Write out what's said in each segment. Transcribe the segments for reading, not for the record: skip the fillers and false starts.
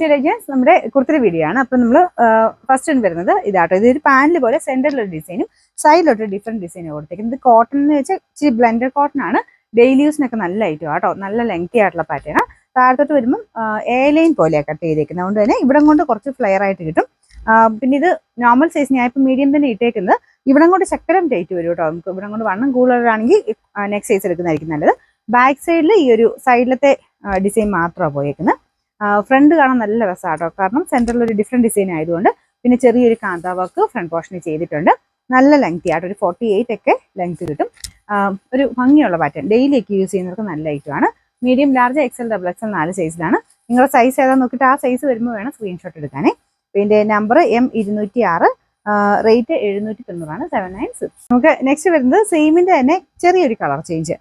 To legends നമ്മുടെ കുർത്തിയുടെ video ആണ്. അപ്പം നമ്മൾ ഫസ്റ്റ് വരുന്നത് ഇതാട്ടോ. ഇതൊരു പാനൽ പോലെ സെന്ററിലൊരു ഡിസൈനും സൈഡിലോട്ട് ഡിഫറെന്റ് ഡിസൈനും കൊടുത്തേക്കുന്നത്. ഇത് കോട്ടൺ എന്ന് വെച്ചാൽ ഇച്ചിരി ബ്ലെൻഡഡ് കോട്ടൺ ആണ്. ഡെയിലി യൂസിനൊക്കെ നല്ല ഐറ്റം ആട്ടോ. നല്ല ലെങ്തി ആയിട്ടുള്ള പാറ്റേൺ. താഴത്തോട്ട് വരുമ്പം എ ലൈൻ പോലെയാണ് കട്ട് ചെയ്തേക്കുന്നത്. അതുകൊണ്ട് തന്നെ ഇവിടം കൊണ്ട് കുറച്ച് ഫ്ലെയർ ആയിട്ട് കിട്ടും. പിന്നെ ഇത് നോർമൽ സൈസ്, ഞാൻ ഇപ്പം മീഡിയം തന്നെ ഇട്ടേക്കുന്നത്. ഇവിടം കൊണ്ട് ചക്കരം ടൈറ്റ് വരും കേട്ടോ. നമുക്ക് ഇവിടം കൊണ്ട് വണ്ണം കൂടുതലാണെങ്കിൽ നെക്സ്റ്റ് സൈസ് എടുക്കുന്നതായിരിക്കും നല്ലത്. ബാക്ക് സൈഡിൽ ഈ ഒരു സൈഡിലത്തെ ഡിസൈൻ മാത്രമാണ് പോയേക്കുന്നത്. ഫ്രണ്ട് കാണാൻ നല്ല രസമാട്ടോ. കാരണം സെൻറ്ററിൽ ഒരു ഡിഫറെൻറ്റ് ഡിസൈൻ ആയതുകൊണ്ട്. പിന്നെ ചെറിയൊരു കാന്ത വർക്ക് ഫ്രണ്ട് പോർഷനിൽ ചെയ്തിട്ടുണ്ട്. നല്ല ലെങ്തി ആട്ടോ. ഒരു 48 ഒക്കെ ലെങ്ത് കിട്ടും. ഒരു ഭംഗിയുള്ള പാറ്റേൺ, ഡെയിലിയൊക്കെ യൂസ് ചെയ്യുന്നവർക്ക് നല്ല ഐറ്റമാണ്. Medium, large, XL, double XL 4 സൈസിലാണ്. നിങ്ങളുടെ സൈസ് ഏതാണെന്ന് നോക്കിയിട്ട് ആ സൈസ് വരുമ്പോൾ വേണം സ്ക്രീൻഷോട്ട് എടുക്കാനേ. പിന്നെ നമ്പർ M206, റേറ്റ് 790 796. നമുക്ക് നെക്സ്റ്റ് വരുന്നത് സെയിമിൻ്റെ തന്നെ ചെറിയൊരു കളർ ചേഞ്ച്.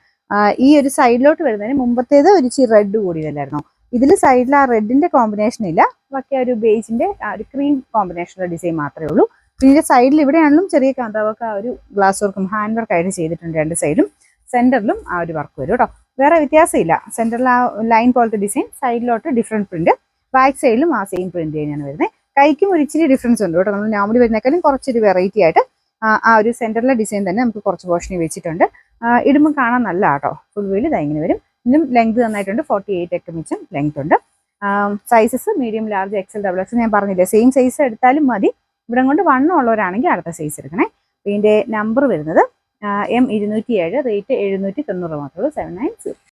ഈ ഒരു സൈഡിലോട്ട് വരുന്നതിന് മുമ്പത്തേത് ഒരു ഇച്ചിരി റെഡ് കൂടിയതല്ലായിരുന്നോ? ഇതിൽ സൈഡിൽ ആ റെഡിന്റെ കോമ്പിനേഷൻ ഇല്ല. ബാക്കി ഒരു ബേസിന്റെ ഒരു ക്രീം കോമ്പിനേഷനുള്ള ഡിസൈൻ മാത്രമേ ഉള്ളൂ. പിന്നെ സൈഡിൽ ഇവിടെയാണെങ്കിലും ചെറിയ കാന്താവൊക്കെ ആ ഒരു ഗ്ലാസ് വർക്കും ഹാൻഡ് വർക്ക് ആയിട്ട് ചെയ്തിട്ടുണ്ട്. രണ്ട് സൈഡും സെന്ററിലും ആ ഒരു വർക്ക് വരും കേട്ടോ. വേറെ വ്യത്യാസമില്ല. സെന്ററിൽ ആ ലൈൻ പോലത്തെ ഡിസൈൻ, സൈഡിലോട്ട് ഡിഫറെന്റ് പ്രിന്റ്, ബാക്ക് സൈഡിലും ആ സെയിം പ്രിന്റ് തന്നെയാണ് വരുന്നത്. കൈക്കും ഒരു ഇച്ചിരി ഡിഫറൻസ് ഉണ്ട് കേട്ടോ. നമ്മൾ നോർമലി വരുന്നേക്കാളും കുറച്ചൊരു വെറൈറ്റി ആയിട്ട് ആ ഒരു സെന്ററിലെ ഡിസൈൻ തന്നെ നമുക്ക് കുറച്ച് പോർഷനിൽ വെച്ചിട്ടുണ്ട്. ഇടുമ്പോൾ കാണാൻ നല്ല കേട്ടോ. ഫുൾ വീൽ ഇതാ ഇങ്ങനെ വരും. ഇന്നും ലെങ്ത് നന്നായിട്ടുണ്ട്. 48 ഒക്കെ മിച്ചം ലെങ്ത് ഉണ്ട്. Sizes medium, large, XL, double XL ഞാൻ പറഞ്ഞില്ലേ. സെയിം സൈസ് എടുത്താലും മതി. ഇവിടെ കൊണ്ട് വണ്ണം ഉള്ളവരാണെങ്കിൽ അടുത്ത സൈസ് എടുക്കണേ. ഇതിൻ്റെ നമ്പർ വരുന്നത് M207, റേറ്റ് 790 മാത്രമേ ഉള്ളൂ. 790.